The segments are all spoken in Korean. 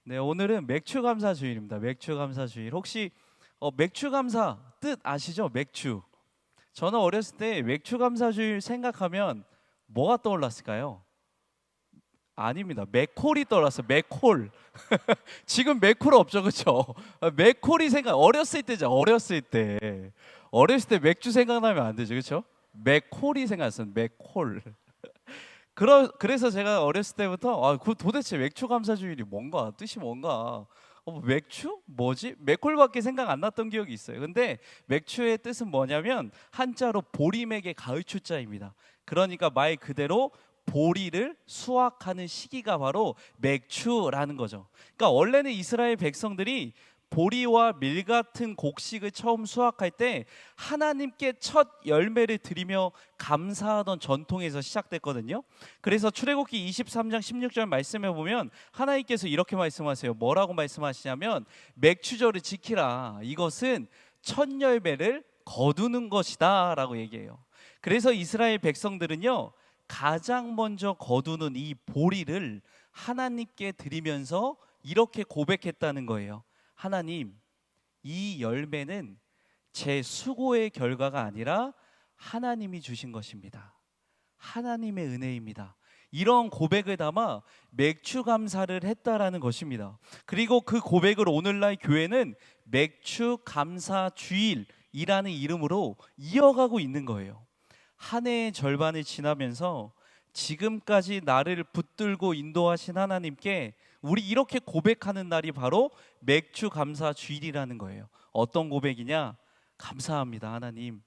네, 오늘은 맥추감사 주일입니다. 맥추감사 주일. 혹시 맥추감사 뜻 아시죠? 맥추. 저는 어렸을 때 맥추감사 주일 생각하면 뭐가 떠올랐을까요? 아닙니다. 맥콜이 떠올랐어요. 맥콜. 지금 맥콜 없죠, 그렇죠? 맥콜이 생각. 어렸을 때죠. 어렸을 때. 어렸을 때 맥주 생각나면 안 되죠, 그렇죠? 맥콜이 생각났어요. 맥콜. 그래서 제가 어렸을 때부터 그 도대체 맥주 감사 주일이 뭔가 뜻이 뭔가 맥주 뭐지 맥콜밖에 생각 안 났던 기억이 있어요. 근데 맥주의 뜻은 뭐냐면 한자로 보리맥의 가을추자입니다. 그러니까 말 그대로 보리를 수확하는 시기가 바로 맥추라는 거죠. 그러니까 원래는 이스라엘 백성들이 보리와 밀 같은 곡식을 처음 수확할 때 하나님께 첫 열매를 드리며 감사하던 전통에서 시작됐거든요. 그래서 출애굽기 23장 16절 말씀에 보면 하나님께서 이렇게 말씀하세요. 뭐라고 말씀하시냐면 맥추절을 지키라. 이것은 첫 열매를 거두는 것이다 라고 얘기해요. 그래서 이스라엘 백성들은요, 가장 먼저 거두는 이 보리를 하나님께 드리면서 이렇게 고백했다는 거예요. 하나님, 이 열매는 제 수고의 결과가 아니라 하나님이 주신 것입니다. 하나님의 은혜입니다. 이런 고백을 담아 맥주 감사를 했다라는 것입니다. 그리고 그 고백을 오늘날 교회는 맥주 감사 주일이라는 이름으로 이어가고 있는 거예요. 한 해의 절반을 지나면서 지금까지 나를 붙들고 인도하신 하나님께 우리 이렇게 고백하는 날이 바로 맥주 감사 주일이라는 거예요. 어떤 고백이냐? 감사합니다, 하나님.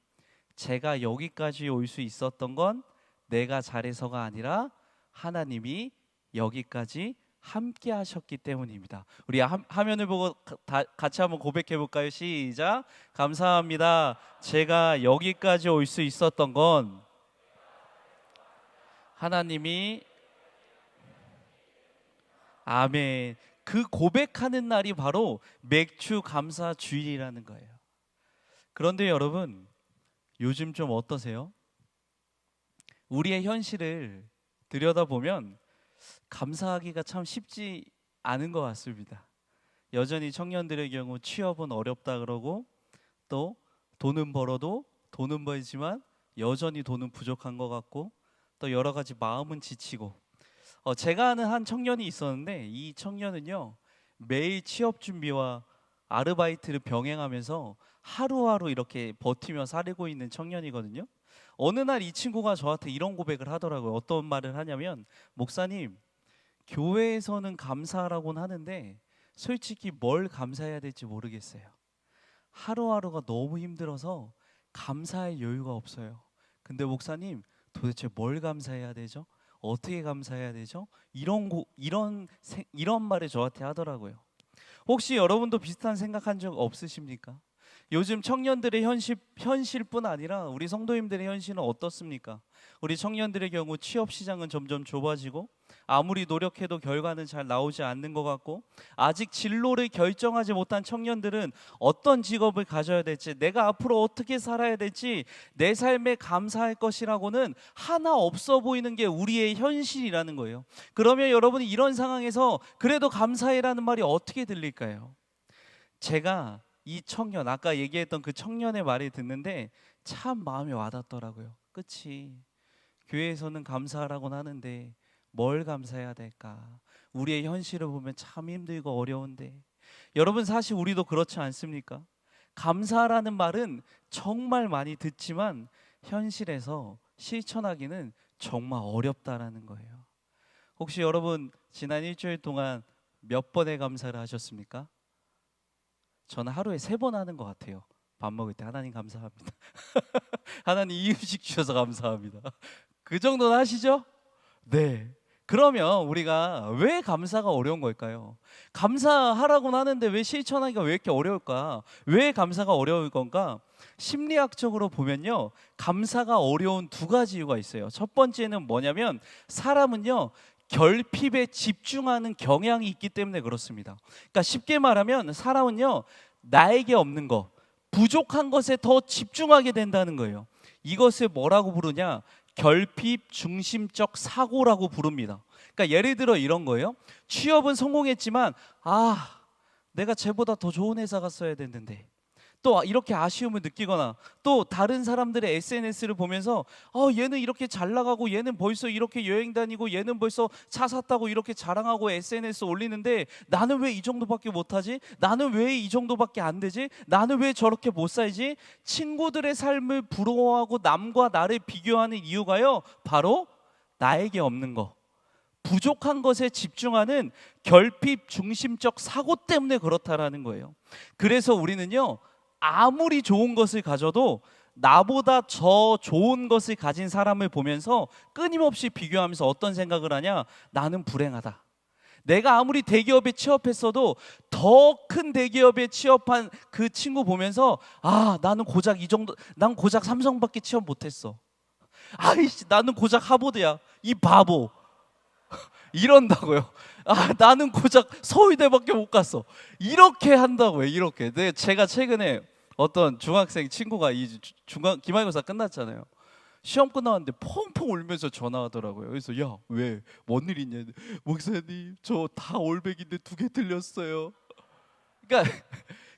제가 여기까지 올 수 있었던 건 내가 잘해서가 아니라 하나님이 여기까지 함께 하셨기 때문입니다. 우리 화면을 보고 같이 한번 고백해 볼까요? 시작. 감사합니다. 제가 여기까지 올 수 있었던 건 하나님이, 아멘. 그 고백하는 날이 바로 맥주 감사 주일이라는 거예요. 그런데 여러분, 요즘 좀 어떠세요? 우리의 현실을 들여다보면 감사하기가 참 쉽지 않은 것 같습니다. 여전히 청년들의 경우 취업은 어렵다 그러고, 또 돈은 벌어도 돈은 벌지만 여전히 돈은 부족한 것 같고, 또 여러 가지 마음은 지치고. 제가 아는 한 청년이 있었는데 이 청년은요, 매일 취업 준비와 아르바이트를 병행하면서 하루하루 이렇게 버티며 살고 있는 청년이거든요. 어느 날 이 친구가 저한테 이런 고백을 하더라고요. 어떤 말을 하냐면, 목사님, 교회에서는 감사하라고는 하는데 솔직히 뭘 감사해야 될지 모르겠어요. 하루하루가 너무 힘들어서 감사할 여유가 없어요. 근데 목사님, 도대체 뭘 감사해야 되죠? 어떻게 감사해야 되죠? 이런 말을 저한테 하더라고요. 혹시 여러분도 비슷한 생각한 적 없으십니까? 요즘 청년들의 현실뿐 아니라 우리 성도님들의 현실은 어떻습니까? 우리 청년들의 경우 취업 시장은 점점 좁아지고, 아무리 노력해도 결과는 잘 나오지 않는 것 같고, 아직 진로를 결정하지 못한 청년들은 어떤 직업을 가져야 될지, 내가 앞으로 어떻게 살아야 될지, 내 삶에 감사할 것이라고는 하나 없어 보이는 게 우리의 현실이라는 거예요. 그러면 여러분이 이런 상황에서 그래도 감사해라는 말이 어떻게 들릴까요? 제가 이 청년, 아까 얘기했던 그 청년의 말을 듣는데 참 마음에 와닿더라고요. 그치? 교회에서는 감사하라고는 하는데 뭘 감사해야 될까? 우리의 현실을 보면 참 힘들고 어려운데. 여러분, 사실 우리도 그렇지 않습니까? 감사라는 말은 정말 많이 듣지만 현실에서 실천하기는 정말 어렵다라는 거예요. 혹시 여러분 지난 일주일 동안 몇 번의 감사를 하셨습니까? 저는 하루에 3번 하는 것 같아요. 밥 먹을 때 하나님 감사합니다. 하나님 이 음식 주셔서 감사합니다. 그 정도는 하시죠? 네. 그러면 우리가 왜 감사가 어려운 걸까요? 감사하라고는 하는데 왜 실천하기가 왜 이렇게 어려울까? 왜 감사가 어려울 건가? 심리학적으로 보면요, 감사가 어려운 2가지 이유가 있어요. 첫 번째는 뭐냐면, 사람은요, 결핍에 집중하는 경향이 있기 때문에 그렇습니다. 그러니까 쉽게 말하면 사람은요, 나에게 없는 것, 부족한 것에 더 집중하게 된다는 거예요. 이것을 뭐라고 부르냐? 결핍 중심적 사고라고 부릅니다. 그러니까 예를 들어 이런 거예요. 취업은 성공했지만 내가 쟤보다 더 좋은 회사 갔어야 됐는데, 또 이렇게 아쉬움을 느끼거나, 또 다른 사람들의 SNS를 보면서 얘는 이렇게 잘 나가고, 얘는 벌써 이렇게 여행 다니고, 얘는 벌써 차 샀다고 이렇게 자랑하고 SNS 올리는데 나는 왜 이 정도밖에 못하지? 나는 왜 이 정도밖에 안 되지? 나는 왜 저렇게 못 살지? 친구들의 삶을 부러워하고 남과 나를 비교하는 이유가요, 바로 나에게 없는 거, 부족한 것에 집중하는 결핍 중심적 사고 때문에 그렇다라는 거예요. 그래서 우리는요, 아무리 좋은 것을 가져도 나보다 더 좋은 것을 가진 사람을 보면서 끊임없이 비교하면서 어떤 생각을 하냐? 나는 불행하다. 내가 아무리 대기업에 취업했어도 더 큰 대기업에 취업한 그 친구 보면서 나는 고작 이 정도, 난 고작 삼성밖에 취업 못했어. 아이씨, 나는 고작 하버드야, 이 바보. 이런다고요. 나는 고작 서울대밖에 못 갔어. 이렇게 한다고요. 이렇게. 제가 최근에 어떤 중학생 친구가 기말고사 끝났잖아요. 시험 끝나는데 펑펑 울면서 전화하더라고요. 그래서 야, 왜? 뭔 일 있냐? 목사님, 저 다 올백인데 2개 틀렸어요. 그러니까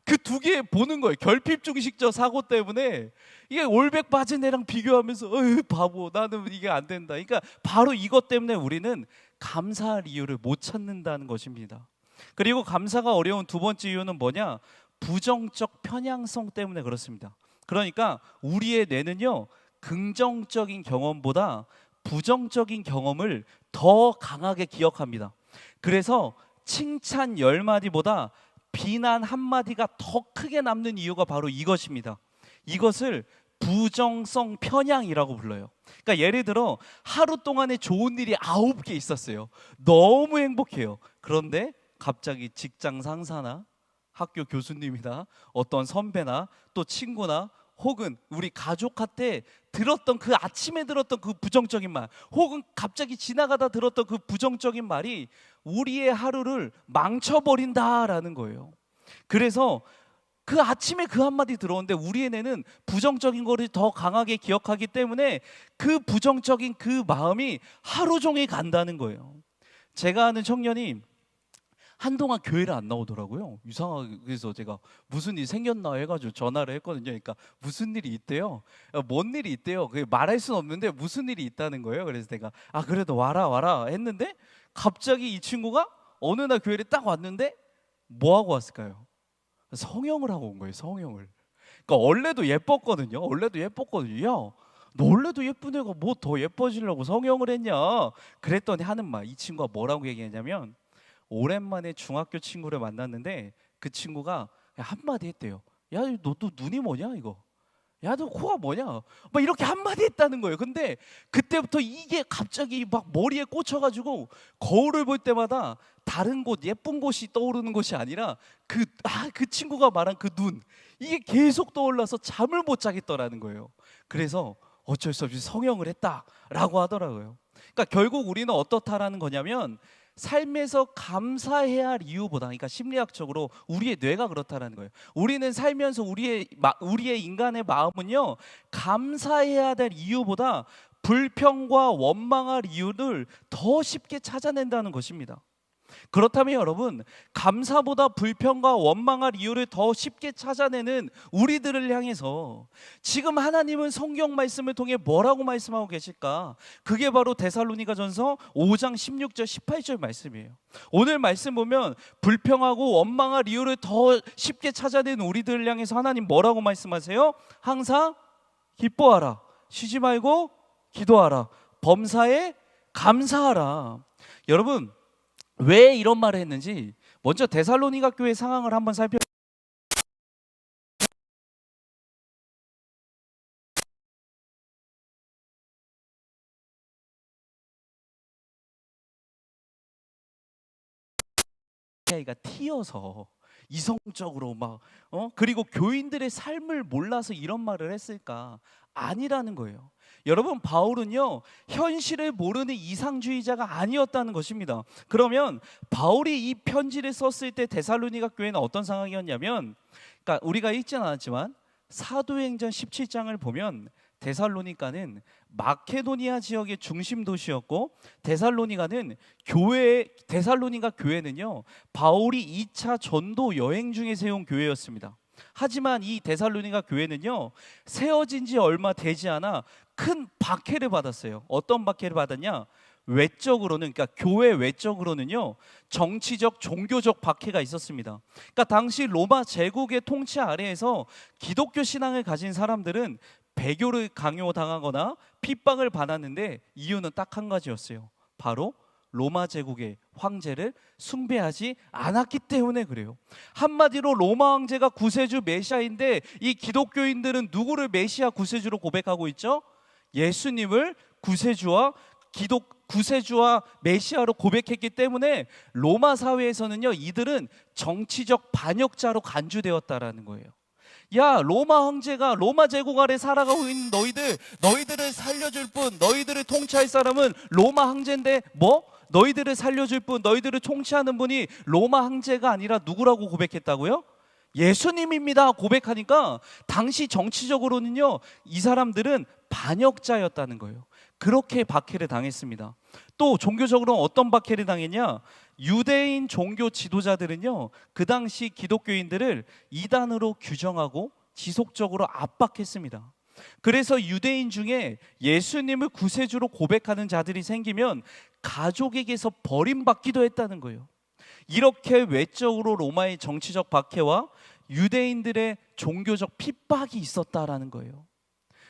그 2개 보는 거예요. 결핍 중식적 사고 때문에 이게 올백 빠진 애랑 비교하면서 바보, 나는 이게 안 된다. 그러니까 바로 이것 때문에 우리는 감사할 이유를 못 찾는다는 것입니다. 그리고 감사가 어려운 두 번째 이유는 뭐냐? 부정적 편향성 때문에 그렇습니다. 그러니까 우리의 뇌는요, 긍정적인 경험보다 부정적인 경험을 더 강하게 기억합니다. 그래서 칭찬 10마디보다 비난 1마디가 더 크게 남는 이유가 바로 이것입니다. 이것을 부정성 편향이라고 불러요. 그러니까 예를 들어 하루 동안에 좋은 일이 9개 있었어요. 너무 행복해요. 그런데 갑자기 직장 상사나 학교 교수님이나 어떤 선배나 또 친구나 혹은 우리 가족한테 들었던 그 아침에 들었던 그 부정적인 말, 혹은 갑자기 지나가다 들었던 그 부정적인 말이 우리의 하루를 망쳐버린다라는 거예요. 그래서 그 아침에 그 한마디 들어오는데 우리의 뇌는 부정적인 거를 더 강하게 기억하기 때문에 그 부정적인 그 마음이 하루 종일 간다는 거예요. 제가 아는 청년이 한동안 교회를 안 나오더라고요. 이상하게. 그래서 제가 무슨 일이 생겼나 해가지고 전화를 했거든요. 그러니까 무슨 일이 있대요. 뭔 일이 있대요. 그게 말할 수는 없는데 무슨 일이 있다는 거예요. 그래서 내가 그래도 와라 했는데 갑자기 이 친구가 어느 날 교회를 딱 왔는데 뭐 하고 왔을까요? 성형을 하고 온 거예요. 성형을. 그러니까 원래도 예뻤거든요. 야, 너 원래도 예쁜 애가 뭐 더 예뻐지려고 성형을 했냐? 그랬더니 하는 말, 이 친구가 뭐라고 얘기했냐면, 오랜만에 중학교 친구를 만났는데 그 친구가 한마디 했대요. 야, 너도 눈이 뭐냐 이거? 야, 너 코가 뭐냐? 막 이렇게 한마디 했다는 거예요. 근데 그때부터 이게 갑자기 막 머리에 꽂혀가지고 거울을 볼 때마다 다른 곳, 예쁜 곳이 떠오르는 것이 아니라 그 친구가 말한 그 눈, 이게 계속 떠올라서 잠을 못 자겠더라는 거예요. 그래서 어쩔 수 없이 성형을 했다라고 하더라고요. 그러니까 결국 우리는 어떻다라는 거냐면, 삶에서 감사해야 할 이유보다, 그러니까 심리학적으로 우리의 뇌가 그렇다라는 거예요. 우리는 살면서 우리의 인간의 마음은요, 감사해야 될 이유보다 불평과 원망할 이유를 더 쉽게 찾아낸다는 것입니다. 그렇다면 여러분, 감사보다 불평과 원망할 이유를 더 쉽게 찾아내는 우리들을 향해서 지금 하나님은 성경 말씀을 통해 뭐라고 말씀하고 계실까? 그게 바로 데살로니가전서 5장 16절 18절 말씀이에요. 오늘 말씀 보면 불평하고 원망할 이유를 더 쉽게 찾아내는 우리들을 향해서 하나님 뭐라고 말씀하세요? 항상 기뻐하라, 쉬지 말고 기도하라, 범사에 감사하라. 여러분, 왜 이런 말을 했는지 먼저 데살로니가 교회 상황을 한번 살펴. 아이가 튀어서 이성적으로 막 그리고 교인들의 삶을 몰라서 이런 말을 했을까? 아니라는 거예요. 여러분, 바울은요, 현실을 모르는 이상주의자가 아니었다는 것입니다. 그러면 바울이 이 편지를 썼을 때 데살로니가 교회는 어떤 상황이었냐면, 그러니까 우리가 읽지는 않았지만 사도행전 17장을 보면 데살로니가는 마케도니아 지역의 중심 도시였고, 데살로니가 교회는요 바울이 2차 전도 여행 중에 세운 교회였습니다. 하지만 이 데살로니가 교회는요 세워진 지 얼마 되지 않아 큰 박해를 받았어요. 어떤 박해를 받았냐? 외적으로는, 그러니까 교회 외적으로는요 정치적 종교적 박해가 있었습니다. 그러니까 당시 로마 제국의 통치 아래에서 기독교 신앙을 가진 사람들은 배교를 강요당하거나 핍박을 받았는데 이유는 딱 한 가지였어요. 바로 로마 제국의 황제를 숭배하지 않았기 때문에 그래요. 한마디로 로마 황제가 구세주 메시아인데 이 기독교인들은 누구를 메시아 구세주로 고백하고 있죠? 예수님을 구세주와 메시아로 고백했기 때문에 로마 사회에서는요 이들은 정치적 반역자로 간주되었다라는 거예요. 야, 로마 황제가 로마 제국 아래 살아가고 있는 너희들을 살려줄 분, 너희들을 통치할 사람은 로마 황제인데 뭐? 너희들을 살려줄 분, 너희들을 통치하는 분이 로마 황제가 아니라 누구라고 고백했다고요? 예수님입니다 고백하니까 당시 정치적으로는요 이 사람들은 반역자였다는 거예요. 그렇게 박해를 당했습니다. 또 종교적으로는 어떤 박해를 당했냐? 유대인 종교 지도자들은요 그 당시 기독교인들을 이단으로 규정하고 지속적으로 압박했습니다. 그래서 유대인 중에 예수님을 구세주로 고백하는 자들이 생기면 가족에게서 버림받기도 했다는 거예요. 이렇게 외적으로 로마의 정치적 박해와 유대인들의 종교적 핍박이 있었다라는 거예요.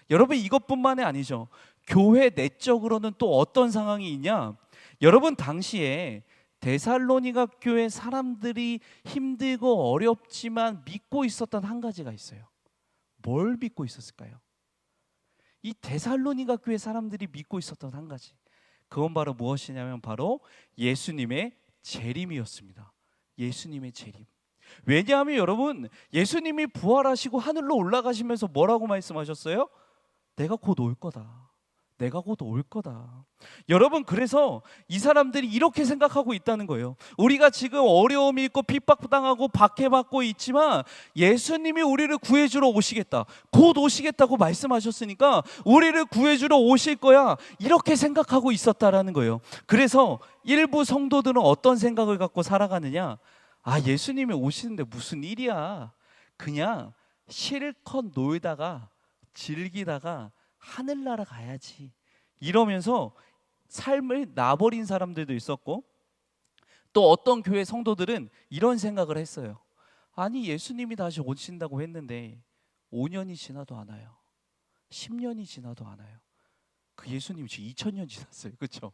여러분, 이것뿐만이 아니죠. 교회 내적으로는 또 어떤 상황이 있냐? 여러분, 당시에 데살로니가 교회 사람들이 힘들고 어렵지만 믿고 있었던 한 가지가 있어요. 뭘 믿고 있었을까요? 이 데살로니가 교회 사람들이 믿고 있었던 한 가지, 그건 바로 무엇이냐면 바로 예수님의 재림이었습니다. 예수님의 재림. 왜냐하면 여러분, 예수님이 부활하시고 하늘로 올라가시면서 뭐라고 말씀하셨어요? 내가 곧 올 거다. 내가 곧 올 거다. 여러분, 그래서 이 사람들이 이렇게 생각하고 있다는 거예요. 우리가 지금 어려움이 있고 핍박당하고 박해받고 있지만 예수님이 우리를 구해주러 오시겠다, 곧 오시겠다고 말씀하셨으니까 우리를 구해주러 오실 거야, 이렇게 생각하고 있었다라는 거예요. 그래서 일부 성도들은 어떤 생각을 갖고 살아가느냐? 아, 예수님이 오시는데 무슨 일이야, 그냥 실컷 놀다가 즐기다가 하늘나라 가야지, 이러면서 삶을 놔버린 사람들도 있었고, 또 어떤 교회 성도들은 이런 생각을 했어요. 아니, 예수님이 다시 오신다고 했는데 5년이 지나도 안 와요. 10년이 지나도 안 와요. 그 예수님이 지금 2000년 지났어요. 그렇죠?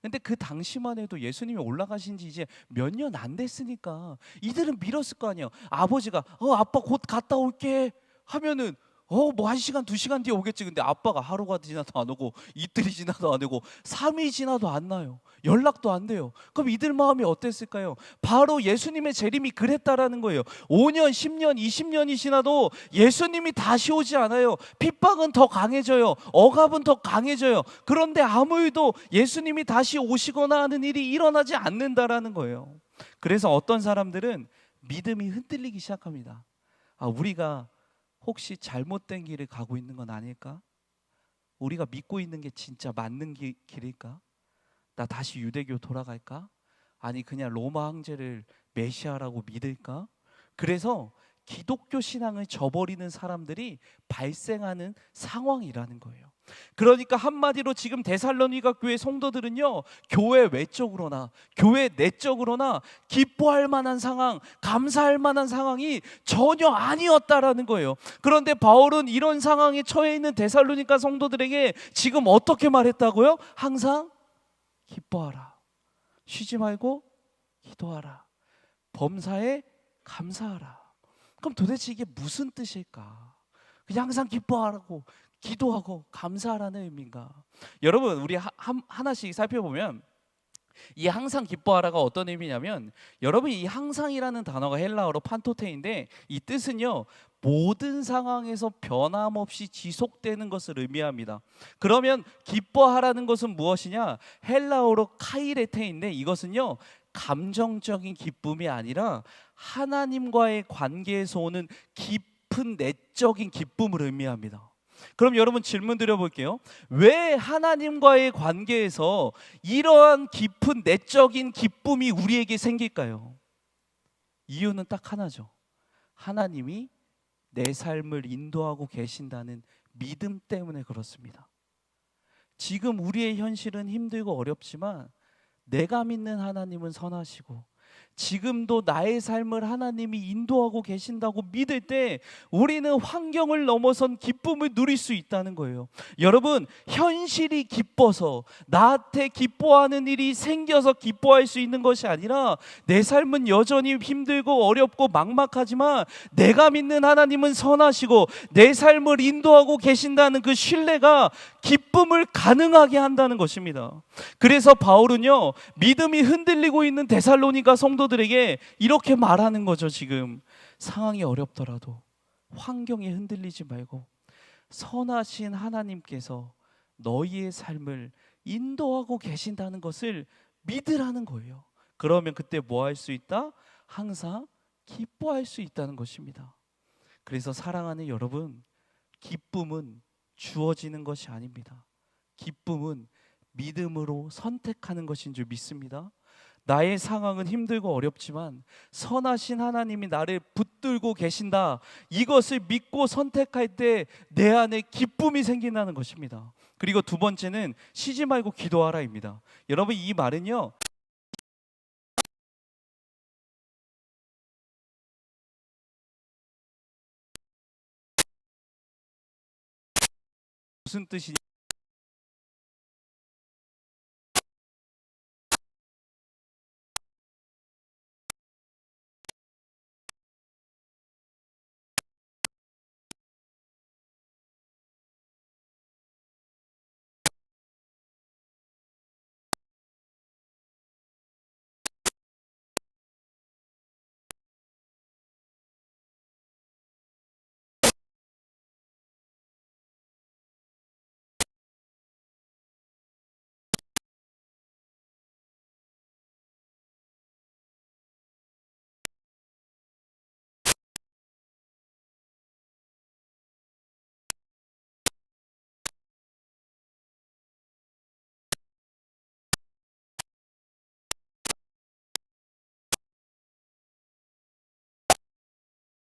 근데 그 당시만 해도 예수님이 올라가신 지 이제 몇 년 안 됐으니까 이들은 밀었을 거 아니에요. 아버지가 아빠 곧 갔다 올게 하면은 뭐 1시간 2시간 뒤에 오겠지. 근데 아빠가 하루가 지나도 안 오고 이틀이 지나도 안 오고 3일이 지나도 안 나요. 연락도 안 돼요. 그럼 이들 마음이 어땠을까요? 바로 예수님의 재림이 그랬다라는 거예요. 5년, 10년, 20년이 지나도 예수님이 다시 오지 않아요. 핍박은 더 강해져요. 억압은 더 강해져요. 그런데 아무 일도 예수님이 다시 오시거나 하는 일이 일어나지 않는다라는 거예요. 그래서 어떤 사람들은 믿음이 흔들리기 시작합니다. 우리가 혹시 잘못된 길을 가고 있는 건 아닐까? 우리가 믿고 있는 게 진짜 맞는 길일까? 나 다시 유대교 돌아갈까? 아니, 그냥 로마 황제를 메시아라고 믿을까? 그래서 기독교 신앙을 저버리는 사람들이 발생하는 상황이라는 거예요. 그러니까 한마디로 지금 데살로니가 교회 성도들은요, 교회 외적으로나 교회 내적으로나 기뻐할 만한 상황, 감사할 만한 상황이 전혀 아니었다라는 거예요. 그런데 바울은 이런 상황에 처해 있는 데살로니가 성도들에게 지금 어떻게 말했다고요? 항상 기뻐하라, 쉬지 말고 기도하라, 범사에 감사하라. 그럼 도대체 이게 무슨 뜻일까? 그냥 항상 기뻐하라고, 기도하고 감사하라는 의미인가? 여러분, 우리 하나씩 살펴보면 이 항상 기뻐하라가 어떤 의미냐면, 여러분, 이 항상이라는 단어가 헬라어로 판토테인데 이 뜻은요, 모든 상황에서 변함없이 지속되는 것을 의미합니다. 그러면 기뻐하라는 것은 무엇이냐? 헬라어로 카이레테인데 이것은요, 감정적인 기쁨이 아니라 하나님과의 관계에서 오는 깊은 내적인 기쁨을 의미합니다. 그럼 여러분 질문 드려볼게요. 왜 하나님과의 관계에서 이러한 깊은 내적인 기쁨이 우리에게 생길까요? 이유는 딱 하나죠. 하나님이 내 삶을 인도하고 계신다는 믿음 때문에 그렇습니다. 지금 우리의 현실은 힘들고 어렵지만 내가 믿는 하나님은 선하시고 지금도 나의 삶을 하나님이 인도하고 계신다고 믿을 때 우리는 환경을 넘어선 기쁨을 누릴 수 있다는 거예요. 여러분, 현실이 기뻐서 나한테 기뻐하는 일이 생겨서 기뻐할 수 있는 것이 아니라 내 삶은 여전히 힘들고 어렵고 막막하지만 내가 믿는 하나님은 선하시고 내 삶을 인도하고 계신다는 그 신뢰가 기쁨을 가능하게 한다는 것입니다. 그래서 바울은요, 믿음이 흔들리고 있는 데살로니가 성도들에게 이렇게 말하는 거죠. 지금 상황이 어렵더라도 환경에 흔들리지 말고 선하신 하나님께서 너희의 삶을 인도하고 계신다는 것을 믿으라는 거예요. 그러면 그때 뭐 할 수 있다? 항상 기뻐할 수 있다는 것입니다. 그래서 사랑하는 여러분, 기쁨은 주어지는 것이 아닙니다. 기쁨은 믿음으로 선택하는 것인 줄 믿습니다. 나의 상황은 힘들고 어렵지만 선하신 하나님이 나를 붙들고 계신다. 이것을 믿고 선택할 때 내 안에 기쁨이 생긴다는 것입니다. 그리고 두 번째는 쉬지 말고 기도하라입니다. 여러분, 이 말은요, 무슨 뜻이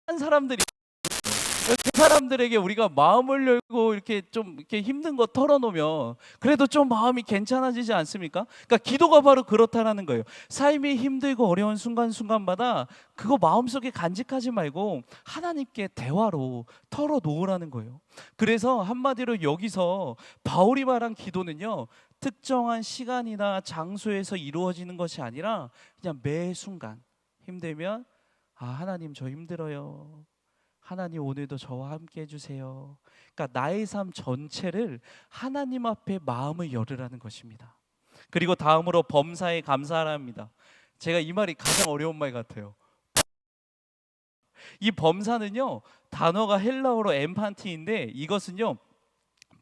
한 사람들이 그 사람들에게 우리가 마음을 열고 이렇게 좀 이렇게 힘든 거 털어놓으면 그래도 좀 마음이 괜찮아지지 않습니까? 그러니까 기도가 바로 그렇다라는 거예요. 삶이 힘들고 어려운 순간순간마다 그거 마음속에 간직하지 말고 하나님께 대화로 털어놓으라는 거예요. 그래서 한마디로 여기서 바울이 말한 기도는요, 특정한 시간이나 장소에서 이루어지는 것이 아니라 그냥 매 순간 힘들면, 아, 하나님 저 힘들어요. 하나님 오늘도 저와 함께 해주세요. 그러니까 나의 삶 전체를 하나님 앞에 마음을 열으라는 것입니다. 그리고 다음으로 범사에 감사하랍니다. 제가 이 말이 가장 어려운 말 같아요. 이 범사는요, 단어가 헬라어로 엠판티인데 이것은요,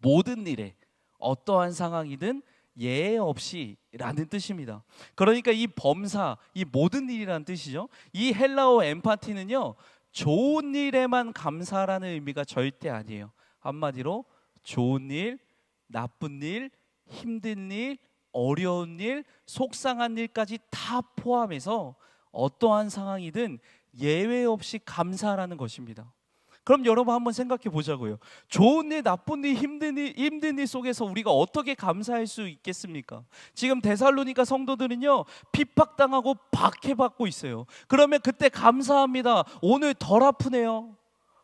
모든 일에 어떠한 상황이든 예외 없이 라는 뜻입니다. 그러니까 이 범사, 이 모든 일이라는 뜻이죠. 이 헬라어 엠파티는요, 좋은 일에만 감사라는 의미가 절대 아니에요. 한마디로 좋은 일, 나쁜 일, 힘든 일, 어려운 일, 속상한 일까지 다 포함해서 어떠한 상황이든 예외 없이 감사라는 것입니다. 그럼 여러분 한번 생각해 보자고요. 좋은 일, 나쁜 일, 힘든 일 속에서 우리가 어떻게 감사할 수 있겠습니까? 지금 데살로니가 성도들은요, 핍박당하고 박해받고 있어요. 그러면 그때 감사합니다. 오늘 덜 아프네요.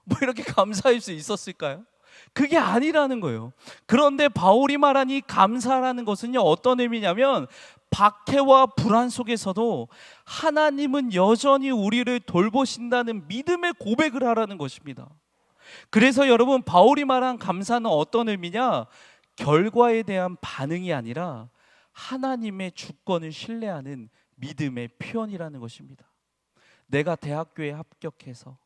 뭐 이렇게 감사할 수 있었을까요? 그게 아니라는 거예요. 그런데 바울이 말한 이 감사라는 것은요, 어떤 의미냐면 박해와 불안 속에서도 하나님은 여전히 우리를 돌보신다는 믿음의 고백을 하라는 것입니다. 그래서 여러분, 바울이 말한 감사는 어떤 의미냐? 결과에 대한 반응이 아니라 하나님의 주권을 신뢰하는 믿음의 표현이라는 것입니다. 내가 대학교에 합격해서,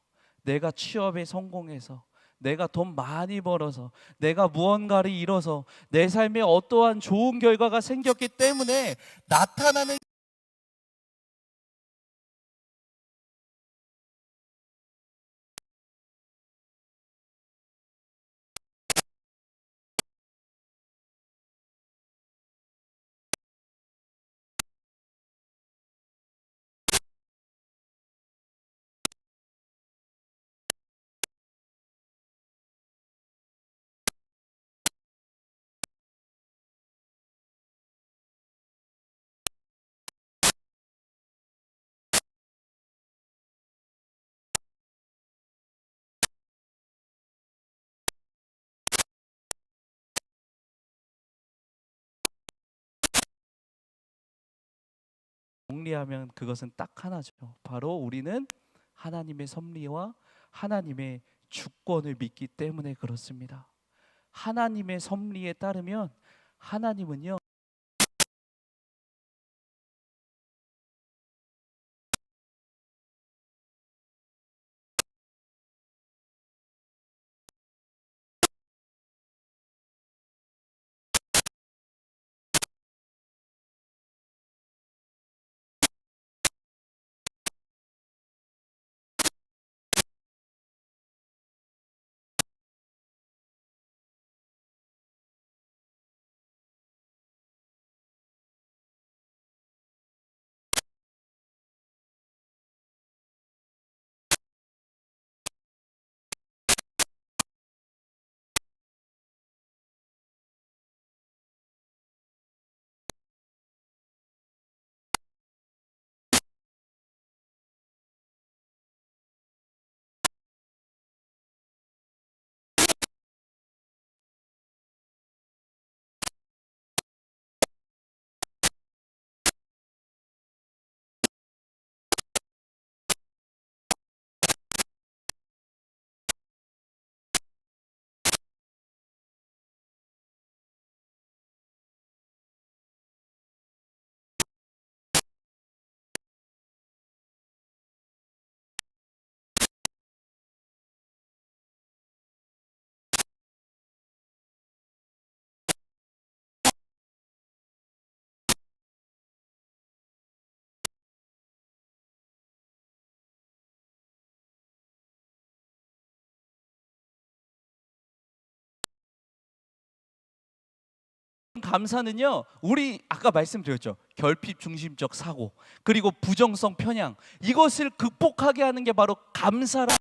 내가 취업에 성공해서, 내가 돈 많이 벌어서, 내가 무언가를 이뤄서 내 삶에 어떠한 좋은 결과가 생겼기 때문에 나타나는 정리하면 그것은 딱 하나죠. 바로 우리는 하나님의 섭리와 하나님의 주권을 믿기 때문에 그렇습니다. 하나님의 섭리에 따르면 하나님은요, 감사는요, 우리 아까 말씀드렸죠. 결핍 중심적 사고, 그리고 부정성 편향, 이것을 극복하게 하는 게 바로 감사라.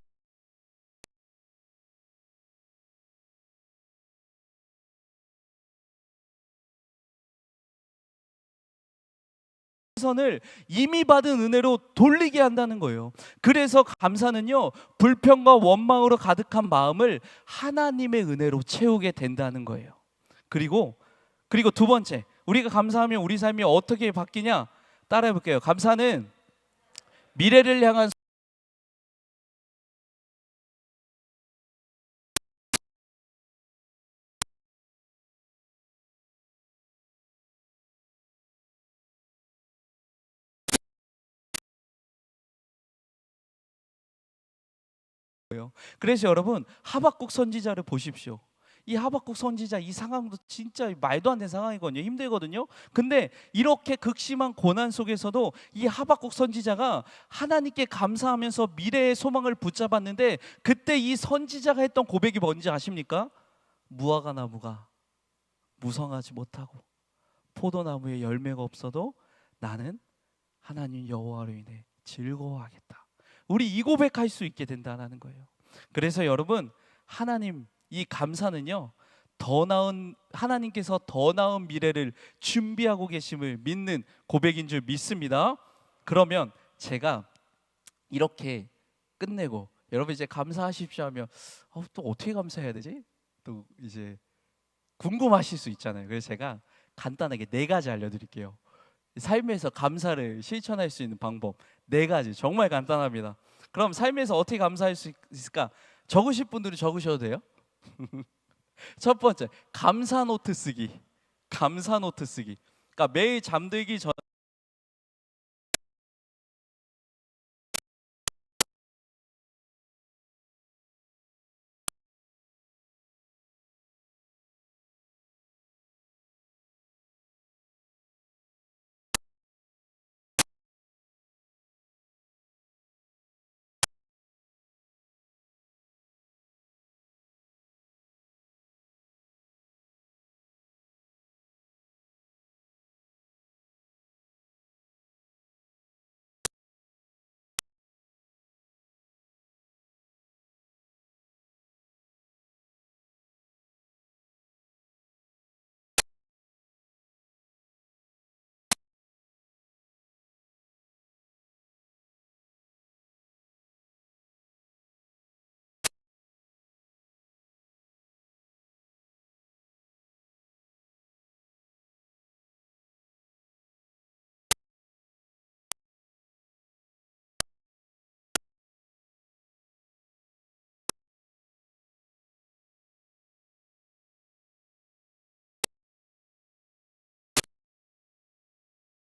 선을 이미 받은 은혜로 돌리게 한다는 거예요. 그래서 감사는요, 불평과 원망으로 가득한 마음을 하나님의 은혜로 채우게 된다는 거예요. 그리고 두 번째, 우리가 감사하면 우리 삶이 어떻게 바뀌냐? 따라해 볼게요. 감사는 미래를 향한 거예요. 그래서 여러분, 하박국 선지자를 보십시오. 이 하박국 선지자, 이 상황도 진짜 말도 안 되는 상황이거든요. 힘들거든요. 근데 이렇게 극심한 고난 속에서도 이 하박국 선지자가 하나님께 감사하면서 미래의 소망을 붙잡았는데, 그때 이 선지자가 했던 고백이 뭔지 아십니까? 무화과 나무가 무성하지 못하고 포도나무에 열매가 없어도 나는 하나님 여호와로 인해 즐거워하겠다. 우리 이 고백할 수 있게 된다는 거예요. 그래서 여러분, 하나님, 이 감사는요, 더 나은, 하나님께서 더 나은 미래를 준비하고 계심을 믿는 고백인 줄 믿습니다. 그러면 제가 이렇게 끝내고 여러분 이제 감사하십시오 하면 또 어떻게 감사해야 되지? 또 이제 궁금하실 수 있잖아요. 그래서 제가 간단하게 네 가지 알려드릴게요. 삶에서 감사를 실천할 수 있는 방법 네 가지, 정말 간단합니다. 그럼 삶에서 어떻게 감사할 수 있을까? 적으실 분들은 적으셔도 돼요. 첫 번째, 감사 노트 쓰기. 감사 노트 쓰기. 그러니까 매일 잠들기 전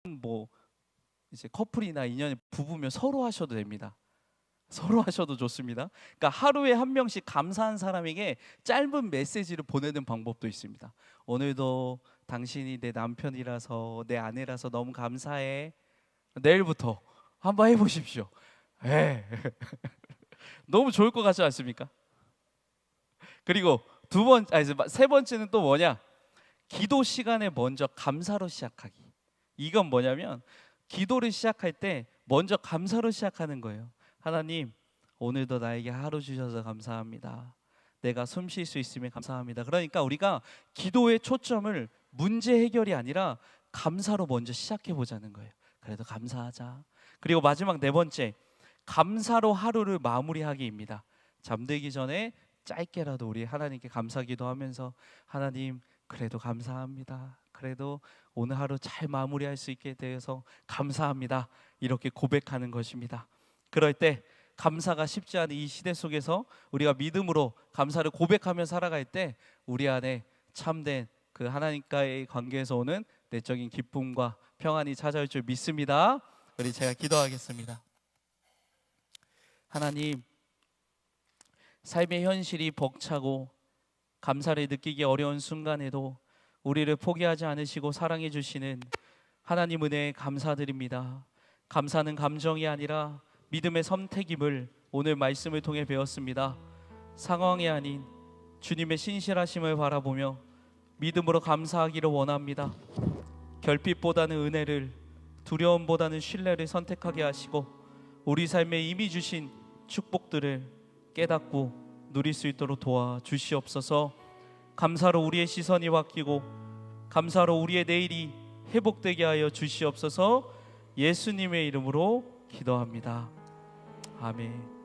뭐 이제 커플이나 인연이 부부면 서로 하셔도 됩니다. 서로 하셔도 좋습니다. 그러니까 하루에 한 명씩 감사한 사람에게 짧은 메시지를 보내는 방법도 있습니다. 오늘도 당신이 내 남편이라서, 내 아내라서 너무 감사해. 내일부터 한번 해보십시오. 에 너무 좋을 것 같지 않습니까? 그리고 세 번째는 또 뭐냐? 기도 시간에 먼저 감사로 시작하기. 이건 뭐냐면 기도를 시작할 때 먼저 감사로 시작하는 거예요. 하나님, 오늘도 나에게 하루 주셔서 감사합니다. 내가 숨 쉴 수 있으면 감사합니다. 그러니까 우리가 기도의 초점을 문제 해결이 아니라 감사로 먼저 시작해 보자는 거예요. 그래도 감사하자. 그리고 마지막 네 번째, 감사로 하루를 마무리하기입니다. 잠들기 전에 짧게라도 우리 하나님께 감사 기도하면서 하나님, 그래도 감사합니다. 그래도 오늘 하루 잘 마무리할 수 있게 되어서 감사합니다. 이렇게 고백하는 것입니다. 그럴 때 감사가 쉽지 않은 이 시대 속에서 우리가 믿음으로 감사를 고백하며 살아갈 때 우리 안에 참된 그 하나님과의 관계에서 오는 내적인 기쁨과 평안이 찾아올 줄 믿습니다. 우리 제가 기도하겠습니다. 하나님, 삶의 현실이 벅차고 감사를 느끼기 어려운 순간에도 우리를 포기하지 않으시고 사랑해 주시는 하나님 은혜에 감사드립니다. 감사는 감정이 아니라 믿음의 선택임을 오늘 말씀을 통해 배웠습니다. 상황이 아닌 주님의 신실하심을 바라보며 믿음으로 감사하기를 원합니다. 결핍보다는 은혜를, 두려움보다는 신뢰를 선택하게 하시고 우리 삶에 이미 주신 축복들을 깨닫고 누릴 수 있도록 도와주시옵소서. 감사로 우리의 시선이 바뀌고 감사로 우리의 내일이 회복되게 하여 주시옵소서. 예수님의 이름으로 기도합니다. 아멘.